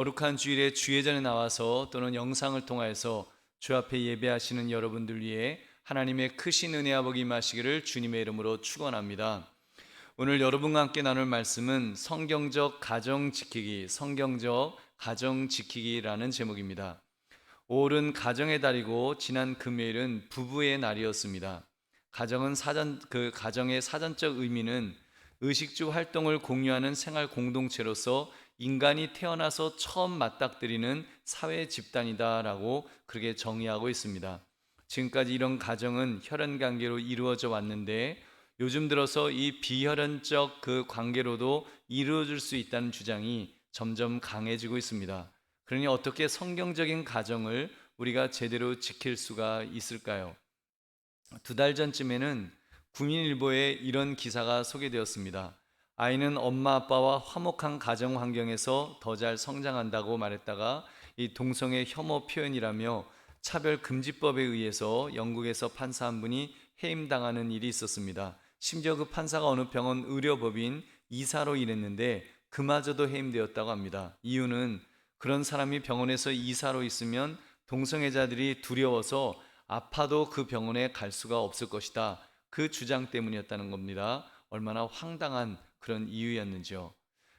거룩한 주일에 주예전에 나와서 또는 영상을 통하여서 주 앞에 예배하시는 여러분들 위해 하나님의 크신 은혜와 복이 임하시기를 주님의 이름으로 축원합니다. 오늘 여러분과 함께 나눌 말씀은 성경적 가정 지키기, 성경적 가정 지키기라는 제목입니다. 5월은 가정의 달이고 지난 금요일은 부부의 날이었습니다. 가정의 사전적 의미는 의식주 활동을 공유하는 생활 공동체로서 인간이 태어나서 처음 맞닥뜨리는 사회 집단이다라고 그렇게 정의하고 있습니다. 지금까지 이런 가정은 혈연 관계로 이루어져 왔는데 요즘 들어서 이 비혈연적 그 관계로도 이루어질 수 있다는 주장이 점점 강해지고 있습니다. 그러니 어떻게 성경적인 가정을 우리가 제대로 지킬 수가 있을까요? 2달 전쯤에는 국민일보에 이런 기사가 소개되었습니다. 아이는 엄마 아빠와 화목한 가정 환경에서 더 잘 성장한다고 말했다가 이 동성애 혐오 표현이라며 차별금지법에 의해서 영국에서 판사 한 분이 해임당하는 일이 있었습니다. 심지어 그 판사가 어느 병원 의료법인 이사로 일했는데 그마저도 해임되었다고 합니다. 이유는 그런 사람이 병원에서 이사로 있으면 동성애자들이 두려워서 아파도 그 병원에 갈 수가 없을 것이다. 그 주장 때문이었다는 겁니다. 얼마나 황당한 그런 이유였는지요.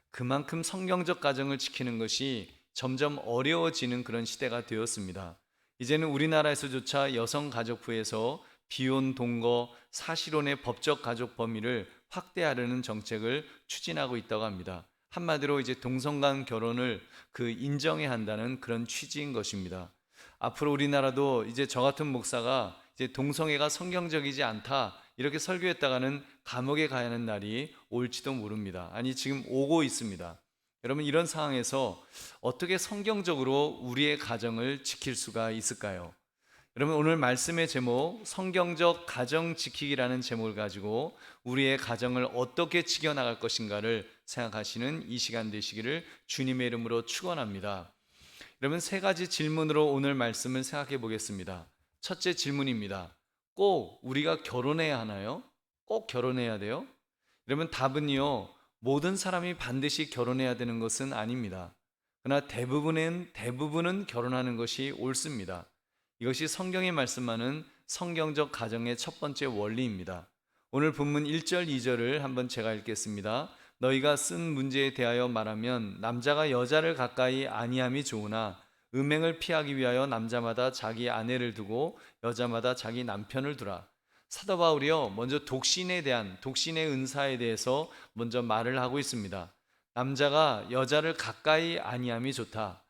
그만큼 성경적 가정을 지키는 것이 점점 어려워지는 그런 시대가 되었습니다. 이제는 우리나라에서조차 여성가족부에서 비혼, 동거, 사실혼의 법적 가족 범위를 확대하려는 정책을 추진하고 있다고 합니다. 한마디로 이제 동성간 결혼을 인정해야 한다는 그런 취지인 것입니다. 앞으로 우리나라도 이제 저 같은 목사가 이제 동성애가 성경적이지 않다 이렇게 설교했다가는 감옥에 가야 하는 날이 올지도 모릅니다. 아니 지금 오고 있습니다. 여러분 이런 상황에서 어떻게 성경적으로 우리의 가정을 지킬 수가 있을까요? 여러분 오늘 말씀의 제목 성경적 가정 지키기라는 제목을 가지고 우리의 가정을 어떻게 지켜나갈 것인가를 생각하시는 이 시간 되시기를 주님의 이름으로 축원합니다. 여러분 세 가지 질문으로 오늘 말씀을 생각해 보겠습니다. 첫째 질문입니다. 꼭 우리가 결혼해야 하나요? 꼭 결혼해야 돼요? 여러분 답은요. 모든 사람이 반드시 결혼해야 되는 것은 아닙니다. 그러나 대부분은 결혼하는 것이 옳습니다. 이것이 성경이 말씀하는 성경적 가정의 첫 번째 원리입니다. 오늘 본문 1절 2절을 한번 제가 읽겠습니다. 너희가 쓴 문제에 대하여 말하면 남자가 여자를 가까이 아니함이 좋으나 음행을 피하기 위하여 남자마다 자기 아내를 두고 여자마다 자기 남편을 두라. 사도 바울이요 먼저 독신의 은사에 대해서 먼저 말을 하고 있습니다. 남자가 여자를 가까이 아니함이 좋다.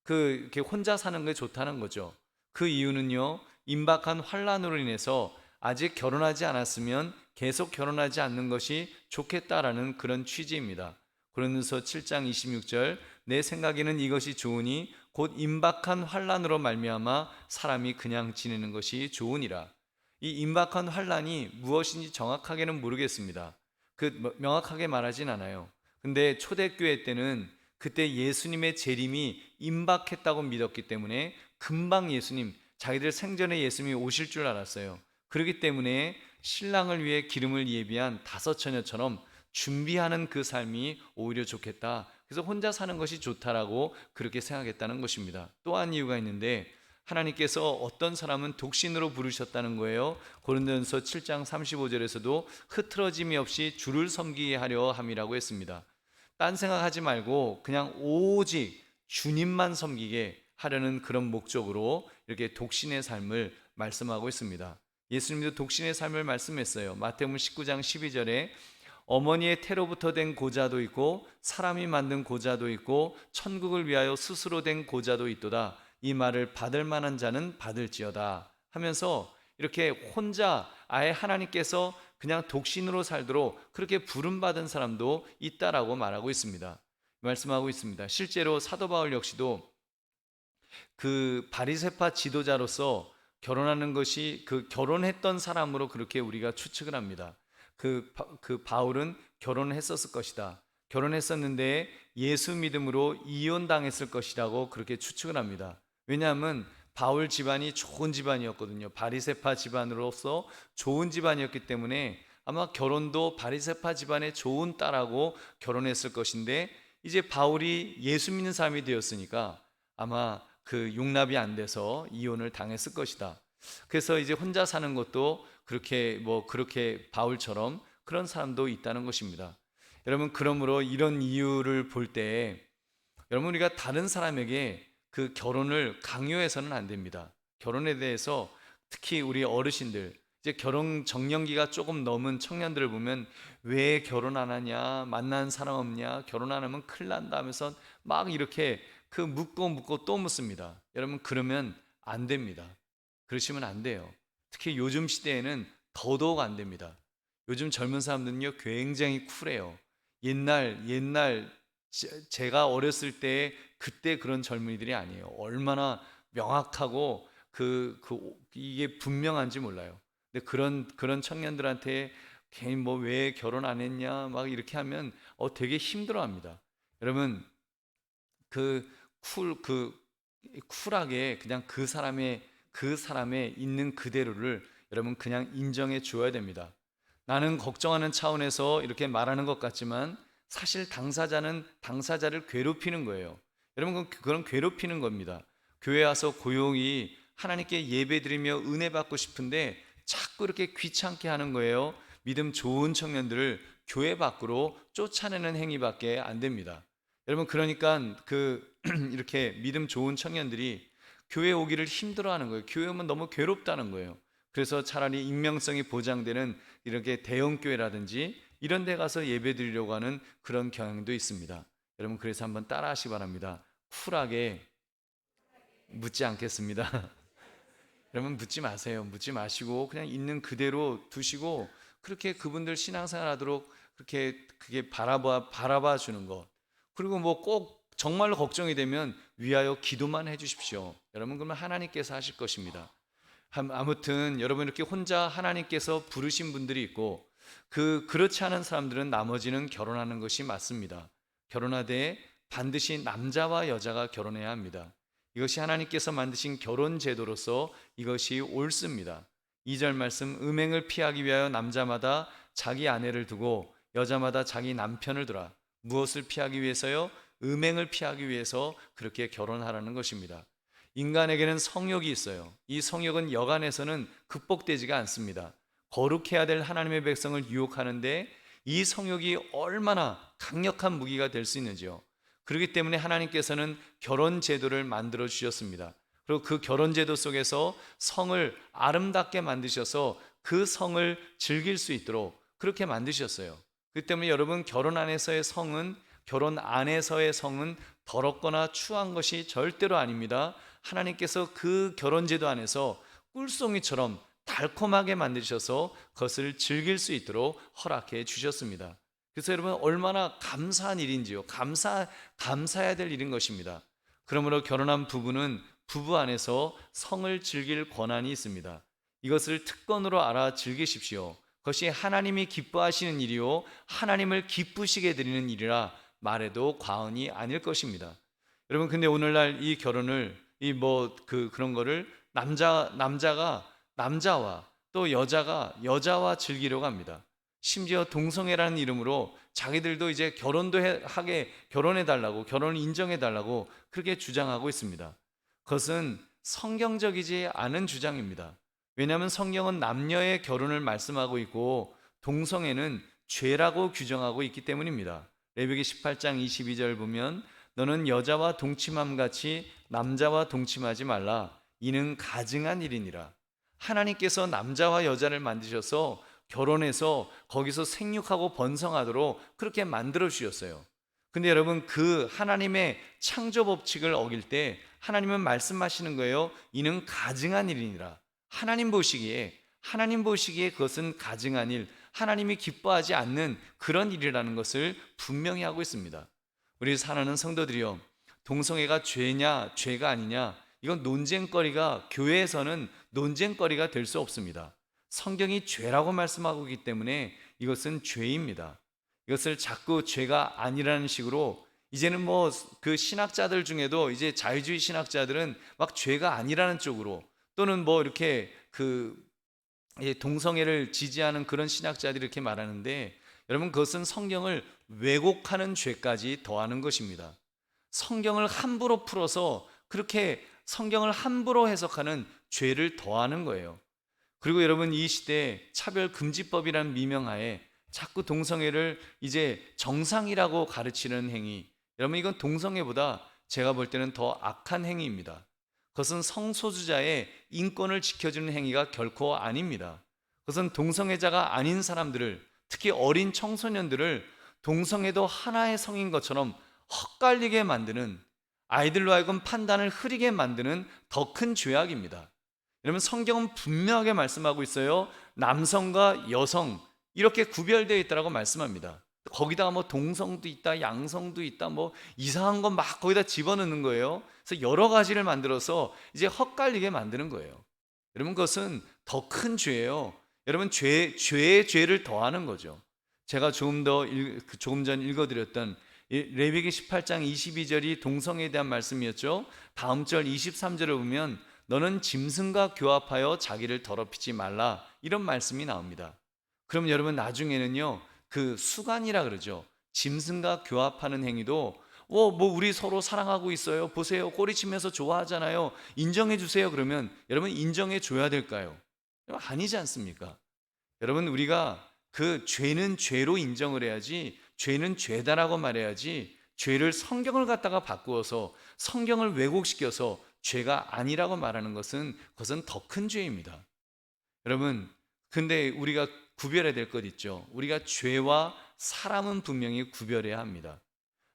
이렇게 혼자 사는 게 좋다는 거죠. 그 이유는요 임박한 환란으로 인해서 아직 결혼하지 않았으면 계속 결혼하지 않는 것이 좋겠다라는 그런 취지입니다. 고린도서 7장 26절 내 생각에는 이것이 좋으니 곧 임박한 환란으로 말미암아 사람이 그냥 지내는 것이 좋으니라. 이 임박한 환란이 무엇인지 정확하게는 모르겠습니다. 명확하게 말하진 않아요. 근데 초대교회 때는 그때 예수님의 재림이 임박했다고 믿었기 때문에 금방 자기들 생전에 예수님이 오실 줄 알았어요. 그렇기 때문에 신랑을 위해 기름을 예비한 다섯 처녀처럼 준비하는 그 삶이 오히려 좋겠다. 그래서 혼자 사는 것이 좋다라고 그렇게 생각했다는 것입니다. 또한 이유가 있는데 하나님께서 어떤 사람은 독신으로 부르셨다는 거예요. 고린도전서 7장 35절에서도 흐트러짐이 없이 주를 섬기게 하려 함이라고 했습니다. 딴 생각하지 말고 그냥 오직 주님만 섬기게 하려는 그런 목적으로 이렇게 독신의 삶을 말씀하고 있습니다. 예수님도 독신의 삶을 말씀했어요. 마태복음 19장 12절에 어머니의 태로부터 된 고자도 있고 사람이 만든 고자도 있고 천국을 위하여 스스로 된 고자도 있도다. 이 말을 받을 만한 자는 받을지어다 하면서 이렇게 혼자 아예 하나님께서 그냥 독신으로 살도록 그렇게 부름받은 사람도 있다라고 말하고 있습니다. 말씀하고 있습니다. 실제로 사도 바울 역시도 바리새파 지도자로서 결혼하는 것이 결혼했던 사람으로 그렇게 우리가 추측을 합니다. 바울은 결혼을 했었을 것이다. 결혼했었는데 예수 믿음으로 이혼당했을 것이라고 그렇게 추측을 합니다. 왜냐하면 바울 집안이 좋은 집안이었거든요. 바리새파 집안으로서 좋은 집안이었기 때문에 아마 결혼도 바리새파 집안의 좋은 딸하고 결혼했을 것인데 이제 바울이 예수 믿는 사람이 되었으니까 아마 그 용납이 안 돼서 이혼을 당했을 것이다. 그래서 이제 혼자 사는 것도 그렇게 바울처럼 그런 사람도 있다는 것입니다. 여러분, 그러므로 이런 이유를 볼 때 여러분, 우리가 다른 사람에게 그 결혼을 강요해서는 안 됩니다. 결혼에 대해서 특히 우리 어르신들, 이제 결혼 정년기가 조금 넘은 청년들을 보면 왜 결혼 안 하냐, 만난 사람 없냐, 결혼 안 하면 큰일 난다 하면서 막 이렇게 그 묻고 또 묻습니다. 여러분, 그러면 안 됩니다. 그러시면 안 돼요. 특히 요즘 시대에는 더더욱 안 됩니다. 요즘 젊은 사람들은요 굉장히 쿨해요. 옛날 제가 어렸을 때 그때 그런 젊은이들이 아니에요. 얼마나 명확하고 이게 분명한지 몰라요. 근데 그런 청년들한테 괜히 뭐 왜 결혼 안 했냐 막 이렇게 하면 되게 힘들어합니다. 여러분, 그 쿨하게 그냥 그 사람의 있는 그대로를 여러분 그냥 인정해 주어야 됩니다. 나는 걱정하는 차원에서 이렇게 말하는 것 같지만 사실 당사자는 당사자를 괴롭히는 거예요. 여러분, 그건 괴롭히는 겁니다. 교회 와서 고용이 하나님께 예배드리며 은혜 받고 싶은데 자꾸 이렇게 귀찮게 하는 거예요. 믿음 좋은 청년들을 교회 밖으로 쫓아내는 행위밖에 안 됩니다. 여러분, 그러니까 이렇게 믿음 좋은 청년들이 교회 오기를 힘들어하는 거예요. 교회 오면 너무 괴롭다는 거예요. 그래서 차라리 익명성이 보장되는 이렇게 대형 교회라든지 이런 데 가서 예배 드리려고 하는 그런 경향도 있습니다. 여러분, 그래서 한번 따라 하시기 바랍니다. 쿨하게 묻지 않겠습니다. 여러분, 묻지 마세요. 묻지 마시고 그냥 있는 그대로 두시고 그렇게 그분들 신앙생활 하도록 그게 바라봐 주는 것. 그리고 뭐 꼭 정말로 걱정이 되면 위하여 기도만 해 주십시오. 여러분, 그러면 하나님께서 하실 것입니다. 아무튼 여러분, 이렇게 혼자 하나님께서 부르신 분들이 있고 그렇지 않은 사람들은 나머지는 결혼하는 것이 맞습니다. 결혼하되 반드시 남자와 여자가 결혼해야 합니다. 이것이 하나님께서 만드신 결혼 제도로서 이것이 옳습니다. 2절 말씀, 음행을 피하기 위하여 남자마다 자기 아내를 두고 여자마다 자기 남편을 두라. 무엇을 피하기 위해서요? 음행을 피하기 위해서 그렇게 결혼하라는 것입니다. 인간에게는 성욕이 있어요. 이 성욕은 여간에서는 극복되지가 않습니다. 거룩해야 될 하나님의 백성을 유혹하는데 이 성욕이 얼마나 강력한 무기가 될 수 있는지요. 그렇기 때문에 하나님께서는 결혼 제도를 만들어 주셨습니다. 그리고 그 결혼 제도 속에서 성을 아름답게 만드셔서 그 성을 즐길 수 있도록 그렇게 만드셨어요. 그렇기 때문에 여러분, 결혼 안에서의 성은 더럽거나 추한 것이 절대로 아닙니다. 하나님께서 그 결혼 제도 안에서 꿀송이처럼 달콤하게 만드셔서 그것을 즐길 수 있도록 허락해 주셨습니다. 그래서 여러분, 얼마나 감사한 일인지요. 감사해야 될 일인 것입니다. 그러므로 결혼한 부부는 부부 안에서 성을 즐길 권한이 있습니다. 이것을 특권으로 알아 즐기십시오. 그것이 하나님이 기뻐하시는 일이요 하나님을 기쁘시게 드리는 일이라 말해도 과언이 아닐 것입니다. 여러분, 근데 오늘날 이 결혼을 그런 거를 남자가 남자와 또 여자와 즐기려고 합니다. 심지어 동성애라는 이름으로 자기들도 이제 결혼해 달라고, 결혼을 인정해 달라고 그렇게 주장하고 있습니다. 그것은 성경적이지 않은 주장입니다. 왜냐하면 성경은 남녀의 결혼을 말씀하고 있고 동성애는 죄라고 규정하고 있기 때문입니다. 레위기 18장 22절 보면 너는 여자와 동침함 같이 남자와 동침하지 말라. 이는 가증한 일이니라. 하나님께서 남자와 여자를 만드셔서 결혼해서 거기서 생육하고 번성하도록 그렇게 만들어 주셨어요. 근데 여러분, 그 하나님의 창조 법칙을 어길 때 하나님은 말씀하시는 거예요. 이는 가증한 일이니라. 하나님 보시기에 그것은 가증한 일, 하나님이 기뻐하지 않는 그런 일이라는 것을 분명히 하고 있습니다. 우리 사랑하는 성도들이요, 동성애가 죄냐 죄가 아니냐, 이건 교회에서는 논쟁거리가 될 수 없습니다. 성경이 죄라고 말씀하고 있기 때문에 이것은 죄입니다. 이것을 자꾸 죄가 아니라는 식으로, 이제는 그 신학자들 중에도 이제 자유주의 신학자들은 막 죄가 아니라는 쪽으로, 또는 이렇게 동성애를 지지하는 그런 신학자들이 이렇게 말하는데, 여러분, 그것은 성경을 왜곡하는 죄까지 더하는 것입니다. 성경을 함부로 풀어서 그렇게 성경을 함부로 해석하는 죄를 더하는 거예요. 그리고 여러분, 이 시대에 차별금지법이라는 미명하에 자꾸 동성애를 이제 정상이라고 가르치는 행위, 여러분 이건 동성애보다 제가 볼 때는 더 악한 행위입니다. 그것은 성소수자의 인권을 지켜주는 행위가 결코 아닙니다. 그것은 동성애자가 아닌 사람들을, 특히 어린 청소년들을 동성애도 하나의 성인 것처럼 헛갈리게 만드는, 아이들로 하여금 판단을 흐리게 만드는 더 큰 죄악입니다. 여러분, 성경은 분명하게 말씀하고 있어요. 남성과 여성 이렇게 구별되어 있다고 말씀합니다. 거기다가 뭐 동성도 있다, 양성도 있다, 뭐 이상한 건 막 거기다 집어넣는 거예요. 그래서 여러 가지를 만들어서 이제 헛갈리게 만드는 거예요. 여러분, 그것은 더 큰 죄예요. 여러분, 죄에 죄를 더하는 거죠. 제가 조금 전 읽어드렸던 레위기 18장 22절이 동성애에 대한 말씀이었죠. 다음 절 23절을 보면 너는 짐승과 교합하여 자기를 더럽히지 말라, 이런 말씀이 나옵니다. 그럼 여러분, 나중에는요 그 수간이라 그러죠. 짐승과 교합하는 행위도 뭐 우리 서로 사랑하고 있어요, 보세요, 꼬리치면서 좋아하잖아요, 인정해 주세요. 그러면 여러분, 인정해 줘야 될까요? 아니지 않습니까? 여러분, 우리가 그 죄는 죄로 인정을 해야지, 죄는 죄다라고 말해야지, 죄를 성경을 갖다가 바꾸어서 성경을 왜곡시켜서 죄가 아니라고 말하는 것은, 그것은 더 큰 죄입니다. 여러분, 근데 우리가 구별해야 될 것 있죠. 우리가 죄와 사람은 분명히 구별해야 합니다.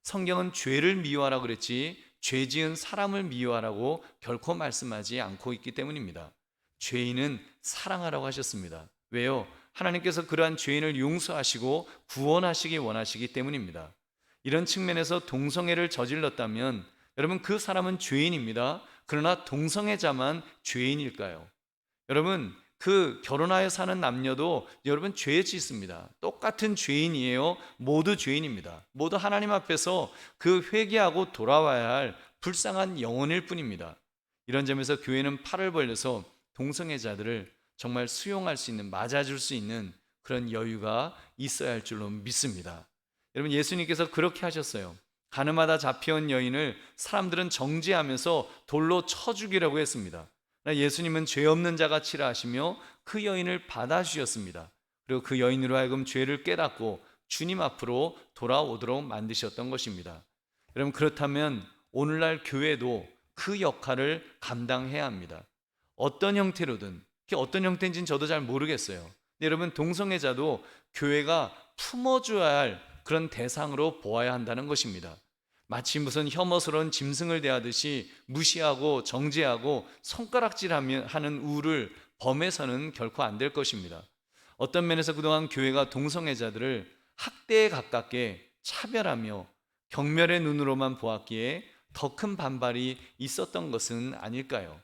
성경은 죄를 미워하라고 그랬지 죄 지은 사람을 미워하라고 결코 말씀하지 않고 있기 때문입니다. 죄인은 사랑하라고 하셨습니다. 왜요? 하나님께서 그러한 죄인을 용서하시고 구원하시기 원하시기 때문입니다. 이런 측면에서 동성애를 저질렀다면 여러분, 그 사람은 죄인입니다. 그러나 동성애자만 죄인일까요? 여러분, 그 결혼하여 사는 남녀도 여러분 죄에 짓습니다. 똑같은 죄인이에요. 모두 죄인입니다. 모두 하나님 앞에서 그 회개하고 돌아와야 할 불쌍한 영혼일 뿐입니다. 이런 점에서 교회는 팔을 벌려서 동성애자들을 정말 수용할 수 있는, 맞아줄 수 있는 그런 여유가 있어야 할 줄로 믿습니다. 여러분, 예수님께서 그렇게 하셨어요. 가늠하다 잡혀온 여인을 사람들은 정죄하면서 돌로 쳐 죽이려고 했습니다. 예수님은 죄 없는 자가 치라 하시며 그 여인을 받아주셨습니다. 그리고 그 여인으로 하여금 죄를 깨닫고 주님 앞으로 돌아오도록 만드셨던 것입니다. 여러분, 그렇다면 오늘날 교회도 그 역할을 감당해야 합니다. 어떤 형태로든, 그게 어떤 형태인지는 저도 잘 모르겠어요. 여러분, 동성애자도 교회가 품어줘야 할 그런 대상으로 보아야 한다는 것입니다. 마치 무슨 혐오스러운 짐승을 대하듯이 무시하고 정죄하고 손가락질하는 우를 범해서는 결코 안 될 것입니다. 어떤 면에서 그동안 교회가 동성애자들을 학대에 가깝게 차별하며 경멸의 눈으로만 보았기에 더 큰 반발이 있었던 것은 아닐까요?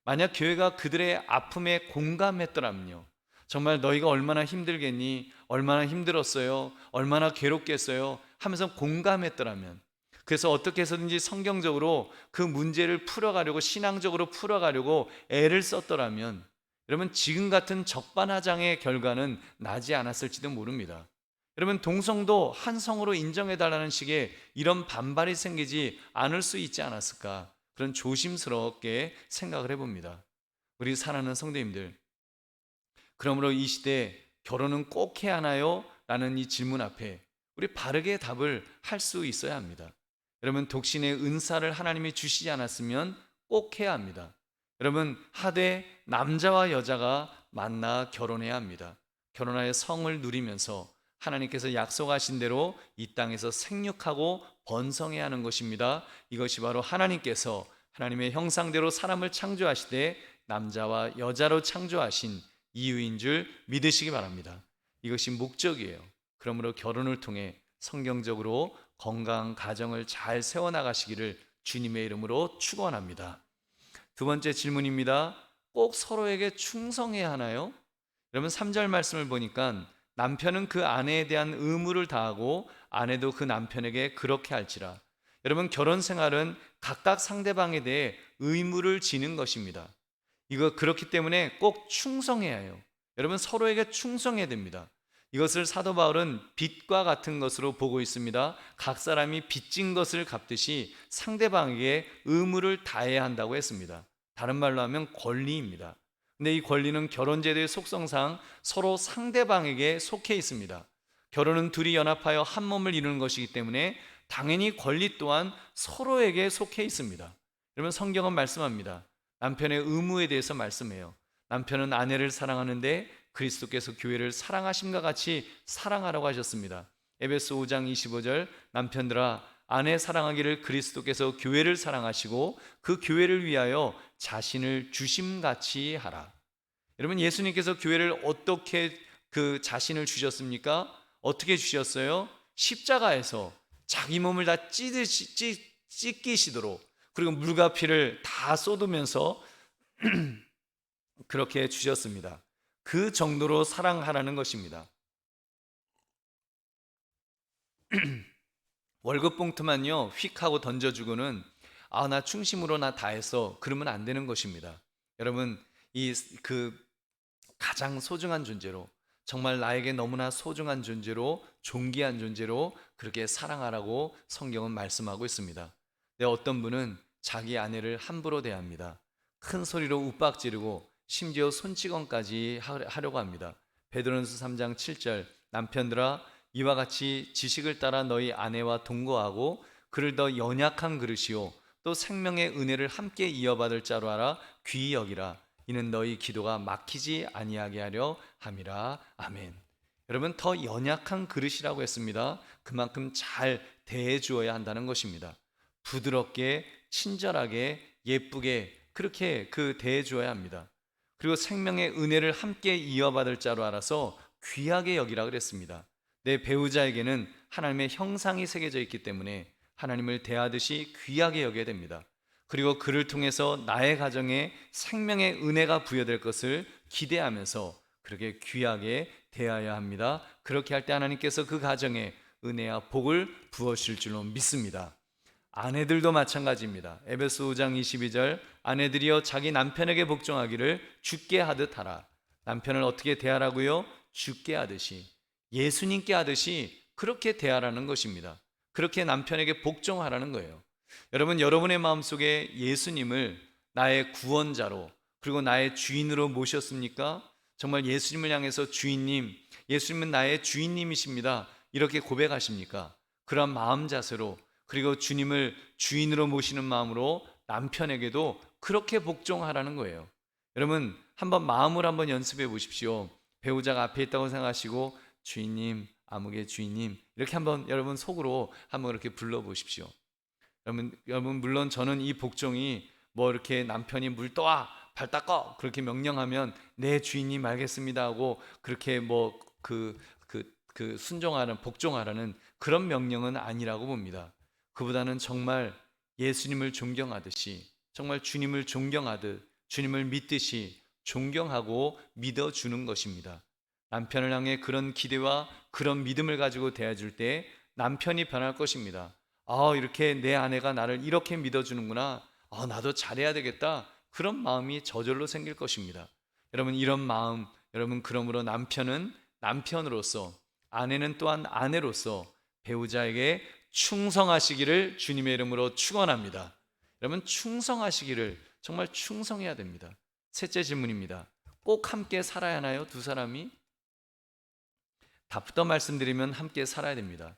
만약 교회가 그들의 아픔에 공감했더라면요, 정말 너희가 얼마나 힘들겠니? 얼마나 힘들었어요? 얼마나 괴롭겠어요? 하면서 공감했더라면, 그래서 어떻게 해서든지 성경적으로 그 문제를 풀어가려고, 신앙적으로 풀어가려고 애를 썼더라면 여러분, 지금 같은 적반하장의 결과는 나지 않았을지도 모릅니다. 여러분, 동성도 한 성으로 인정해달라는 식의 이런 반발이 생기지 않을 수 있지 않았을까, 그런 조심스럽게 생각을 해봅니다. 우리 사랑하는 성도님들, 그러므로 이 시대에 결혼은 꼭 해야 하나요? 라는 이 질문 앞에 우리 바르게 답을 할 수 있어야 합니다. 여러분, 독신의 은사를 하나님이 주시지 않았으면 꼭 해야 합니다. 여러분, 하되 남자와 여자가 만나 결혼해야 합니다. 결혼하여 성을 누리면서 하나님께서 약속하신 대로 이 땅에서 생육하고 번성해야 하는 것입니다. 이것이 바로 하나님께서 하나님의 형상대로 사람을 창조하시되 남자와 여자로 창조하신 이유인 줄 믿으시기 바랍니다. 이것이 목적이에요. 그러므로 결혼을 통해 성경적으로 건강한 가정을 잘 세워나가시기를 주님의 이름으로 축원합니다. 두 번째 질문입니다. 꼭 서로에게 충성해야 하나요? 여러분, 3절 말씀을 보니까 남편은 그 아내에 대한 의무를 다하고 아내도 그 남편에게 그렇게 할지라. 여러분, 결혼 생활은 각각 상대방에 대해 의무를 지는 것입니다. 이거 그렇기 때문에 꼭 충성해야 해요. 여러분, 서로에게 충성해야 됩니다. 이것을 사도 바울은 빚과 같은 것으로 보고 있습니다. 각 사람이 빚진 것을 갚듯이 상대방에게 의무를 다해야 한다고 했습니다. 다른 말로 하면 권리입니다. 근데 이 권리는 결혼제도의 속성상 서로 상대방에게 속해 있습니다. 결혼은 둘이 연합하여 한 몸을 이루는 것이기 때문에 당연히 권리 또한 서로에게 속해 있습니다. 여러분, 성경은 말씀합니다. 남편의 의무에 대해서 말씀해요. 남편은 아내를 사랑하는데 그리스도께서 교회를 사랑하심과 같이 사랑하라고 하셨습니다. 에베소 5장 25절, 남편들아 아내 사랑하기를 그리스도께서 교회를 사랑하시고 그 교회를 위하여 자신을 주심같이 하라. 여러분, 예수님께서 교회를 어떻게 그 자신을 주셨습니까? 어떻게 주셨어요? 십자가에서 자기 몸을 다 찢기시도록, 그리고 물과 피를 다 쏟으면서 그렇게 주셨습니다. 그 정도로 사랑하라는 것입니다. 월급 봉투만요 휙 하고 던져주고는 나 충심으로 나 다 했어, 그러면 안 되는 것입니다. 여러분, 이 가장 소중한 존재로, 정말 나에게 너무나 소중한 존재로, 존귀한 존재로 그렇게 사랑하라고 성경은 말씀하고 있습니다. 어떤 분은 자기 아내를 함부로 대합니다. 큰 소리로 윽박지르고 심지어 손찌검까지 하려고 합니다. 베드로전서 3장 7절, 남편들아 이와 같이 지식을 따라 너희 아내와 동거하고 그를 더 연약한 그릇이요 또 생명의 은혜를 함께 이어받을 자로 알아 귀히 여기라. 이는 너희 기도가 막히지 아니하게 하려 함이라. 아멘. 여러분, 더 연약한 그릇이라고 했습니다. 그만큼 잘 대해 주어야 한다는 것입니다. 부드럽게, 친절하게, 예쁘게 그렇게 대해 주어야 합니다. 그리고 생명의 은혜를 함께 이어받을 자로 알아서 귀하게 여기라 그랬습니다. 내 배우자에게는 하나님의 형상이 새겨져 있기 때문에 하나님을 대하듯이 귀하게 여겨야 됩니다. 그리고 그를 통해서 나의 가정에 생명의 은혜가 부여될 것을 기대하면서 그렇게 귀하게 대하여야 합니다. 그렇게 할 때 하나님께서 그 가정에 은혜와 복을 부어주실 줄로 믿습니다. 아내들도 마찬가지입니다. 에베소 5장 22절, 아내들이여 자기 남편에게 복종하기를 주께 하듯 하라. 남편을 어떻게 대하라고요? 주께 하듯이, 예수님께 하듯이 그렇게 대하라는 것입니다. 그렇게 남편에게 복종하라는 거예요. 여러분, 여러분의 마음속에 예수님을 나의 구원자로 그리고 나의 주인으로 모셨습니까? 정말 예수님을 향해서 주인님, 예수님은 나의 주인님이십니다, 이렇게 고백하십니까? 그런 마음 자세로, 그리고 주님을 주인으로 모시는 마음으로 남편에게도 그렇게 복종하라는 거예요. 여러분, 한번 마음으로 한번 연습해 보십시오. 배우자가 앞에 있다고 생각하시고 주인님, 아무개 주인님, 이렇게 한번 여러분 속으로 한번 이렇게 불러 보십시오. 여러분 물론 저는 이 복종이 뭐 이렇게 남편이 물 떠와, 발 닦아, 그렇게 명령하면 네 주인님 알겠습니다 하고 그렇게 뭐 순종하는, 복종하라는 그런 명령은 아니라고 봅니다. 그보다는 정말 예수님을 존경하듯이, 정말 주님을 존경하듯 주님을 믿듯이 존경하고 믿어주는 것입니다. 남편을 향해 그런 기대와 그런 믿음을 가지고 대해줄 때 남편이 변할 것입니다. 이렇게 내 아내가 나를 이렇게 믿어주는구나, 나도 잘해야 되겠다, 그런 마음이 저절로 생길 것입니다. 여러분, 이런 마음, 여러분, 그러므로 남편은 남편으로서, 아내는 또한 아내로서 배우자에게 충성하시기를 주님의 이름으로 축원합니다. 여러분, 충성하시기를, 정말 충성해야 됩니다. 셋째 질문입니다. 꼭 함께 살아야 하나요? 두 사람이? 답부터 말씀드리면 함께 살아야 됩니다.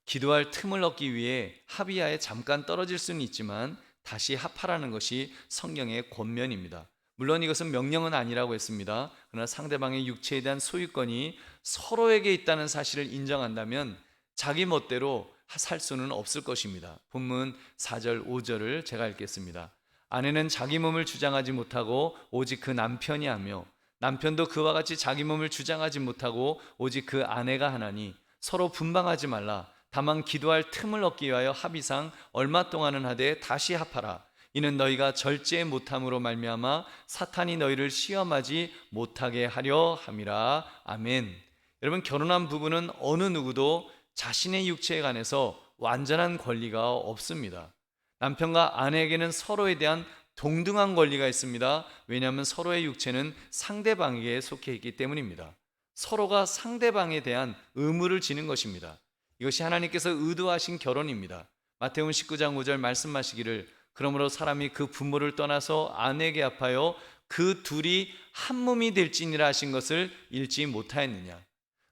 기도할 틈을 얻기 위해 합의하에 잠깐 떨어질 수는 있지만 다시 합하라는 것이 성경의 권면입니다. 물론 이것은 명령은 아니라고 했습니다. 그러나 상대방의 육체에 대한 소유권이 서로에게 있다는 사실을 인정한다면 자기 멋대로 살 수는 없을 것입니다. 본문 4절 5절을 제가 읽겠습니다. 아내는 자기 몸을 주장하지 못하고 오직 그 남편이 하며 남편도 그와 같이 자기 몸을 주장하지 못하고 오직 그 아내가 하나니 서로 분방하지 말라. 다만 기도할 틈을 얻기 위하여 합의상 얼마 동안은 하되 다시 합하라. 이는 너희가 절제 못함으로 말미암아 사탄이 너희를 시험하지 못하게 하려 함이라. 아멘. 여러분, 결혼한 부부는 어느 누구도 자신의 육체에 관해서 완전한 권리가 없습니다. 남편과 아내에게는 서로에 대한 동등한 권리가 있습니다. 왜냐하면 서로의 육체는 상대방에게 속해 있기 때문입니다. 서로가 상대방에 대한 의무를 지는 것입니다. 이것이 하나님께서 의도하신 결혼입니다. 마태복음 19장 5절 말씀하시기를 그러므로 사람이 그 부모를 떠나서 아내에게 합하여 그 둘이 한 몸이 될지니라 하신 것을 읽지 못하였느냐.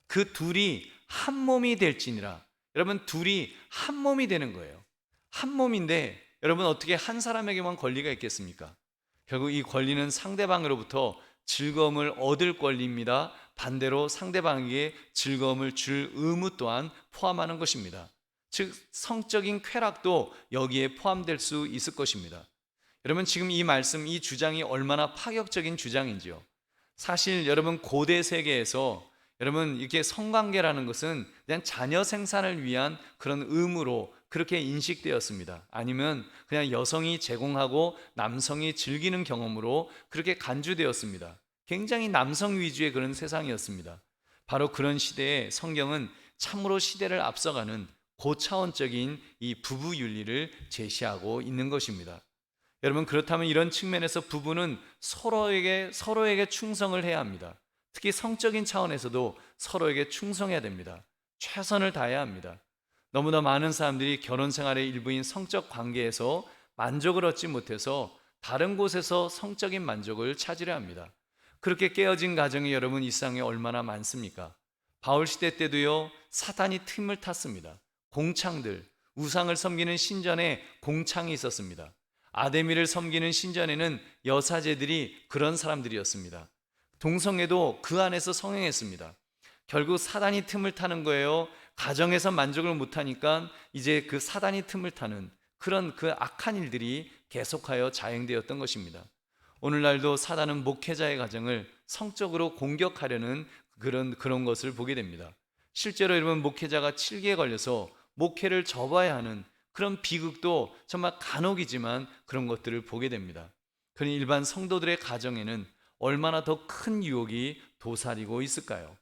그 둘이 한 몸이 될지니라. 여러분, 둘이 한 몸이 되는 거예요. 한 몸인데 여러분, 어떻게 한 사람에게만 권리가 있겠습니까? 결국 이 권리는 상대방으로부터 즐거움을 얻을 권리입니다. 반대로 상대방에게 즐거움을 줄 의무 또한 포함하는 것입니다. 즉 성적인 쾌락도 여기에 포함될 수 있을 것입니다. 여러분, 지금 이 말씀, 이 주장이 얼마나 파격적인 주장인지요. 사실 여러분, 고대 세계에서 여러분, 이렇게 성관계라는 것은 그냥 자녀 생산을 위한 그런 의무로 그렇게 인식되었습니다. 아니면 그냥 여성이 제공하고 남성이 즐기는 경험으로 그렇게 간주되었습니다. 굉장히 남성 위주의 그런 세상이었습니다. 바로 그런 시대에 성경은 참으로 시대를 앞서가는 고차원적인 이 부부 윤리를 제시하고 있는 것입니다. 여러분, 그렇다면 이런 측면에서 부부는 서로에게 충성을 해야 합니다. 특히 성적인 차원에서도 서로에게 충성해야 됩니다. 최선을 다해야 합니다. 너무나 많은 사람들이 결혼 생활의 일부인 성적 관계에서 만족을 얻지 못해서 다른 곳에서 성적인 만족을 찾으려 합니다. 그렇게 깨어진 가정이 여러분, 이 세상에 얼마나 많습니까? 바울 시대 때도요, 사탄이 틈을 탔습니다. 공창들, 우상을 섬기는 신전에 공창이 있었습니다. 아데미를 섬기는 신전에는 여사제들이 그런 사람들이었습니다. 동성애도 그 안에서 성행했습니다. 결국 사단이 틈을 타는 거예요. 가정에서 만족을 못하니까 이제 그 사단이 틈을 타는 그런 그 악한 일들이 계속하여 자행되었던 것입니다. 오늘날도 사단은 목회자의 가정을 성적으로 공격하려는 그런 것을 보게 됩니다. 실제로 여러분, 목회자가 칠기에 걸려서 목회를 접어야 하는 그런 비극도 정말 간혹이지만 그런 것들을 보게 됩니다. 그러니 일반 성도들의 가정에는 얼마나 더 큰 유혹이 도사리고 있을까요?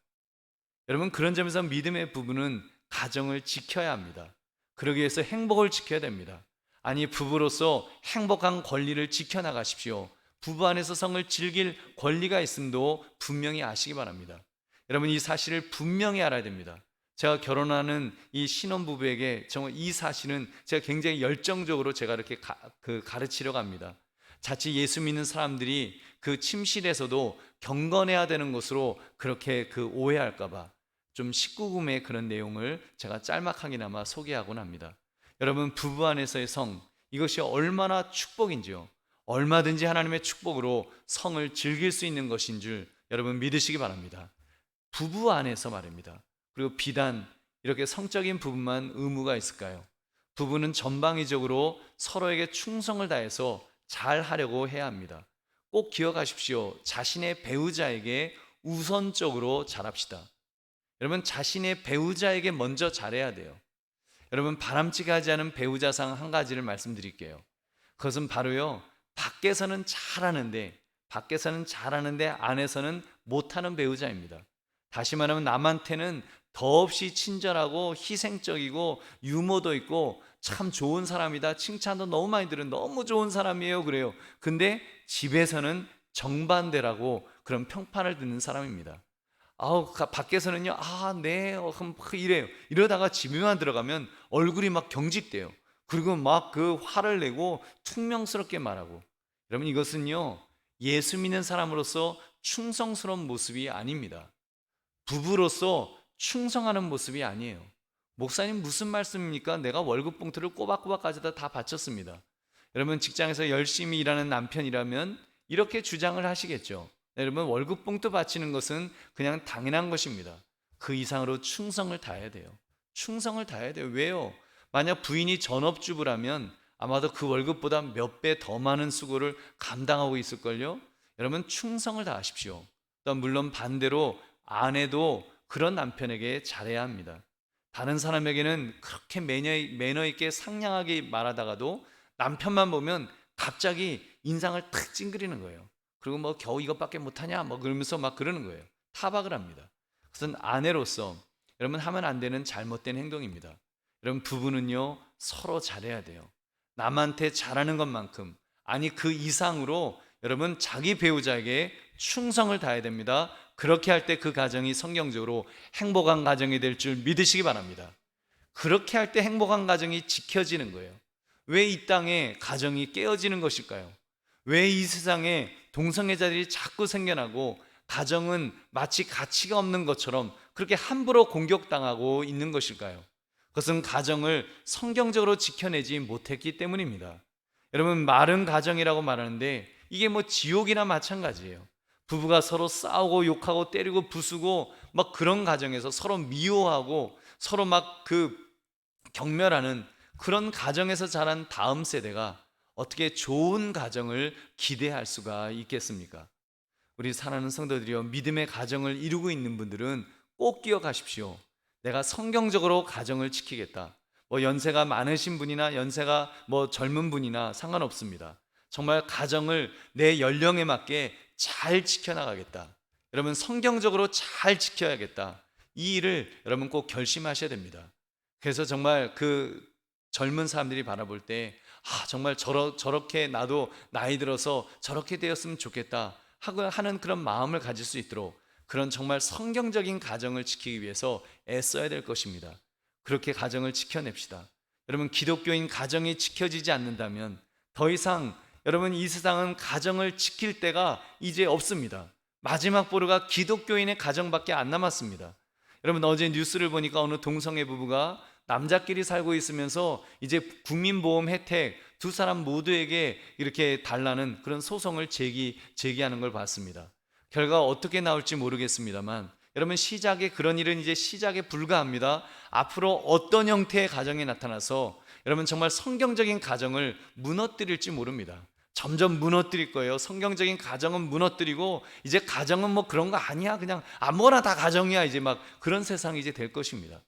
여러분, 그런 점에서 믿음의 부부는 가정을 지켜야 합니다. 그러기 위해서 행복을 지켜야 됩니다. 아니, 부부로서 행복한 권리를 지켜나가십시오. 부부 안에서 성을 즐길 권리가 있음도 분명히 아시기 바랍니다. 여러분, 이 사실을 분명히 알아야 됩니다. 제가 결혼하는 이 신혼부부에게 정말 이 사실은 제가 굉장히 열정적으로 제가 이렇게 가르치려고 합니다. 자칫 예수 믿는 사람들이 그 침실에서도 경건해야 되는 것으로 그렇게 오해할까봐 좀 19금의 그런 내용을 제가 짤막하게나마 소개하곤 합니다. 여러분, 부부 안에서의 성, 이것이 얼마나 축복인지요. 얼마든지 하나님의 축복으로 성을 즐길 수 있는 것인 줄 여러분 믿으시기 바랍니다. 부부 안에서 말입니다. 그리고 비단 이렇게 성적인 부분만 의무가 있을까요? 부부는 전방위적으로 서로에게 충성을 다해서 잘 하려고 해야 합니다. 꼭 기억하십시오. 자신의 배우자에게 우선적으로 잘합시다. 여러분, 자신의 배우자에게 먼저 잘해야 돼요. 여러분, 바람직하지 않은 배우자상 한 가지를 말씀드릴게요. 그것은 바로요, 밖에서는 잘하는데 안에서는 못하는 배우자입니다. 다시 말하면 남한테는 더없이 친절하고 희생적이고 유머도 있고 참 좋은 사람이다, 칭찬도 너무 많이 들은 너무 좋은 사람이에요 그래요. 근데 집에서는 정반대라고 그런 평판을 듣는 사람입니다. 밖에서는요, 네, 이래요. 이러다가 집에만 들어가면 얼굴이 막 경직돼요. 그리고 막 그 화를 내고 퉁명스럽게 말하고. 여러분, 이것은요, 예수 믿는 사람으로서 충성스러운 모습이 아닙니다. 부부로서 충성하는 모습이 아니에요. 목사님 무슨 말씀입니까? 내가 월급 봉투를 꼬박꼬박 가져다 다 바쳤습니다. 여러분, 직장에서 열심히 일하는 남편이라면 이렇게 주장을 하시겠죠. 여러분, 월급 봉투 바치는 것은 그냥 당연한 것입니다. 그 이상으로 충성을 다해야 돼요. 충성을 다해야 돼요. 왜요? 만약 부인이 전업주부라면 아마도 그 월급보다 몇 배 더 많은 수고를 감당하고 있을걸요. 여러분, 충성을 다하십시오. 또 물론 반대로 아내도 그런 남편에게 잘해야 합니다. 다른 사람에게는 그렇게 매너 있게 상냥하게 말하다가도 남편만 보면 갑자기 인상을 탁 찡그리는 거예요. 그리고 뭐 겨우 이것밖에 못하냐 뭐 그러면서 막 그러는 거예요. 타박을 합니다. 그것은 아내로서 여러분 하면 안 되는 잘못된 행동입니다. 여러분, 부부는요, 서로 잘해야 돼요. 남한테 잘하는 것만큼, 아니 그 이상으로 여러분 자기 배우자에게 충성을 다해야 됩니다. 그렇게 할 때 그 가정이 성경적으로 행복한 가정이 될 줄 믿으시기 바랍니다. 그렇게 할 때 행복한 가정이 지켜지는 거예요. 왜 이 땅에 가정이 깨어지는 것일까요? 왜 이 세상에 동성애자들이 자꾸 생겨나고 가정은 마치 가치가 없는 것처럼 그렇게 함부로 공격당하고 있는 것일까요? 그것은 가정을 성경적으로 지켜내지 못했기 때문입니다. 여러분, 마른 가정이라고 말하는데 이게 뭐 지옥이나 마찬가지예요. 부부가 서로 싸우고 욕하고 때리고 부수고 막 그런 가정에서 서로 미워하고 서로 막 경멸하는 그런 가정에서 자란 다음 세대가 어떻게 좋은 가정을 기대할 수가 있겠습니까? 우리 사랑하는 성도들이여, 믿음의 가정을 이루고 있는 분들은 꼭 기억하십시오. 내가 성경적으로 가정을 지키겠다. 뭐 연세가 많으신 분이나 연세가 뭐 젊은 분이나 상관없습니다. 정말 가정을 내 연령에 맞게 잘 지켜나가겠다. 여러분, 성경적으로 잘 지켜야겠다. 이 일을 여러분 꼭 결심하셔야 됩니다. 그래서 정말 그 젊은 사람들이 바라볼 때 정말 저렇게 나도 나이 들어서 저렇게 되었으면 좋겠다 하는 그런 마음을 가질 수 있도록 그런 정말 성경적인 가정을 지키기 위해서 애써야 될 것입니다. 그렇게 가정을 지켜냅시다. 여러분, 기독교인 가정이 지켜지지 않는다면 더 이상 여러분 이 세상은 가정을 지킬 때가 이제 없습니다. 마지막 보루가 기독교인의 가정밖에 안 남았습니다. 여러분, 어제 뉴스를 보니까 어느 동성애 부부가 남자끼리 살고 있으면서 이제 국민보험 혜택 두 사람 모두에게 이렇게 달라는 그런 소송을 제기하는 걸 봤습니다. 결과가 어떻게 나올지 모르겠습니다만 여러분, 그런 일은 이제 시작에 불과합니다. 앞으로 어떤 형태의 가정이 나타나서 여러분 정말 성경적인 가정을 무너뜨릴지 모릅니다. 점점 무너뜨릴 거예요. 성경적인 가정은 무너뜨리고 이제 가정은 뭐 그런 거 아니야, 그냥 아무거나 다 가정이야, 이제 막 그런 세상이 이제 될 것입니다.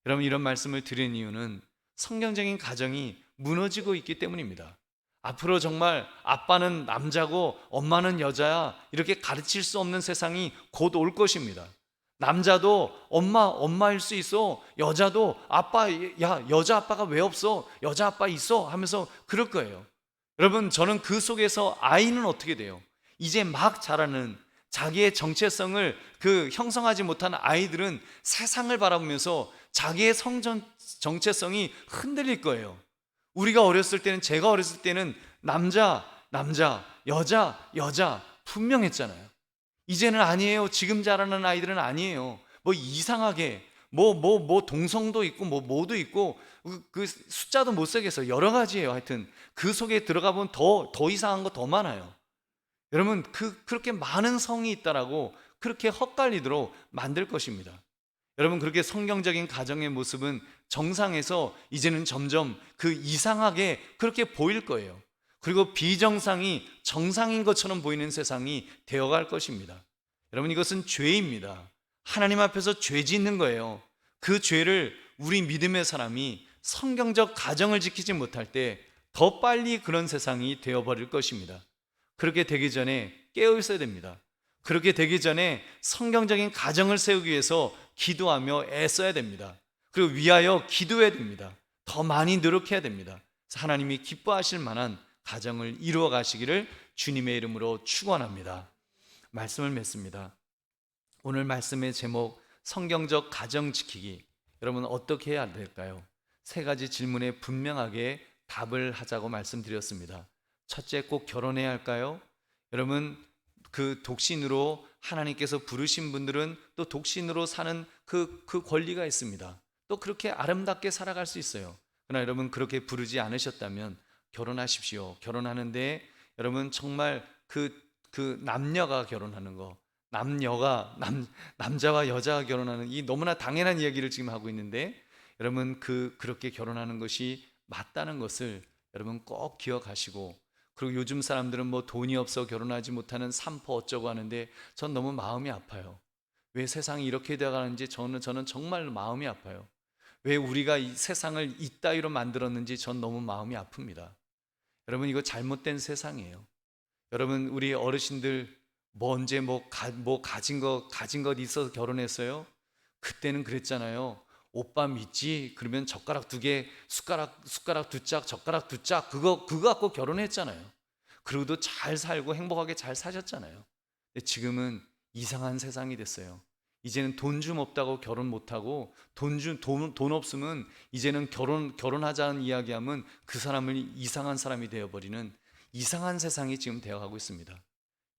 여러분, 이런 말씀을 드린 이유는 성경적인 가정이 무너지고 있기 때문입니다. 앞으로 정말 아빠는 남자고 엄마는 여자야 이렇게 가르칠 수 없는 세상이 곧 올 것입니다. 남자도 엄마일 수 있어. 여자도 아빠, 야, 여자 아빠가 왜 없어? 여자 아빠 있어 하면서 그럴 거예요. 여러분, 저는 그 속에서 아이는 어떻게 돼요? 이제 막 자라는 자기의 정체성을 형성하지 못한 아이들은 세상을 바라보면서 자기의 정체성이 흔들릴 거예요. 제가 어렸을 때는 남자, 여자 분명했잖아요. 이제는 아니에요. 지금 자라는 아이들은 아니에요. 뭐 이상하게 동성도 있고 뭐도 있고 그 숫자도 못 세겠어요. 여러 가지예요. 하여튼 그 속에 들어가 보면 더 이상한 거 더 많아요. 여러분, 그렇게 많은 성이 있다라고 그렇게 헛갈리도록 만들 것입니다. 여러분, 그렇게 성경적인 가정의 모습은 정상에서 이제는 점점 이상하게 그렇게 보일 거예요. 그리고 비정상이 정상인 것처럼 보이는 세상이 되어갈 것입니다. 여러분, 이것은 죄입니다. 하나님 앞에서 죄 짓는 거예요. 그 죄를 우리 믿음의 사람이 성경적 가정을 지키지 못할 때 더 빨리 그런 세상이 되어버릴 것입니다. 그렇게 되기 전에 깨어 있어야 됩니다. 그렇게 되기 전에 성경적인 가정을 세우기 위해서 기도하며 애써야 됩니다. 그리고 위하여 기도해야 됩니다. 더 많이 노력해야 됩니다. 하나님이 기뻐하실 만한 가정을 이루어 가시기를 주님의 이름으로 축원합니다. 말씀을 맺습니다. 오늘 말씀의 제목, 성경적 가정 지키기. 여러분, 어떻게 해야 될까요? 세 가지 질문에 분명하게 답을 하자고 말씀드렸습니다. 첫째, 꼭 결혼해야 할까요? 여러분, 독신으로 하나님께서 부르신 분들은 또 독신으로 사는 그 권리가 있습니다. 또 그렇게 아름답게 살아갈 수 있어요. 그러나 여러분, 그렇게 부르지 않으셨다면 결혼하십시오. 결혼하는데 여러분 정말 남녀가 결혼하는 거, 남자와 여자가 결혼하는 이 너무나 당연한 이야기를 지금 하고 있는데 여러분, 그렇게 결혼하는 것이 맞다는 것을 여러분 꼭 기억하시고, 그리고 요즘 사람들은 뭐 돈이 없어 결혼하지 못하는 삼포 어쩌고 하는데 전 너무 마음이 아파요. 왜 세상이 이렇게 되어가는지 저는 정말 마음이 아파요. 왜 우리가 이 세상을 이따위로 만들었는지 전 너무 마음이 아픕니다. 여러분, 이거 잘못된 세상이에요. 여러분, 우리 어르신들 언제 가진 것 있어서 결혼했어요? 그때는 그랬잖아요. 오빠 믿지? 그러면 젓가락 2개, 숟가락 2짝, 젓가락 2짝 그거 갖고 결혼했잖아요. 그리고도 잘 살고 행복하게 잘 사셨잖아요. 근데 지금은 이상한 세상이 됐어요. 이제는 돈 좀 없다고 결혼 못하고 돈 없으면 이제는 결혼하자는 이야기하면 그 사람을 이상한 사람이 되어버리는 이상한 세상이 지금 되어가고 있습니다.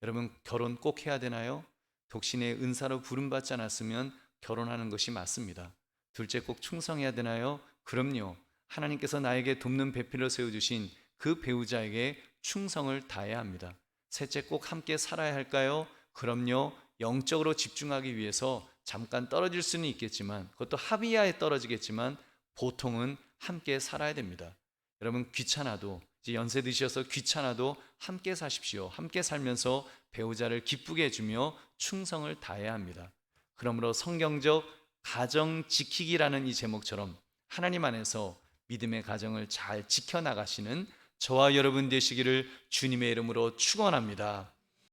여러분, 결혼 꼭 해야 되나요? 독신의 은사로 부름받지 않았으면 결혼하는 것이 맞습니다. 둘째, 꼭 충성해야 되나요? 그럼요. 하나님께서 나에게 돕는 배필로 세워주신 그 배우자에게 충성을 다해야 합니다. 셋째, 꼭 함께 살아야 할까요? 그럼요. 영적으로 집중하기 위해서 잠깐 떨어질 수는 있겠지만, 그것도 합의하에 떨어지겠지만 보통은 함께 살아야 됩니다. 여러분, 귀찮아도, 이제 연세 드셔서 귀찮아도 함께 사십시오. 함께 살면서 배우자를 기쁘게 해주며 충성을 다해야 합니다. 그러므로 성경적 가정 지키기라는 이 제목처럼 하나님 안에서 믿음의 가정을 잘 지켜나가시는 저와 여러분 되시기를 주님의 이름으로 축원합니다.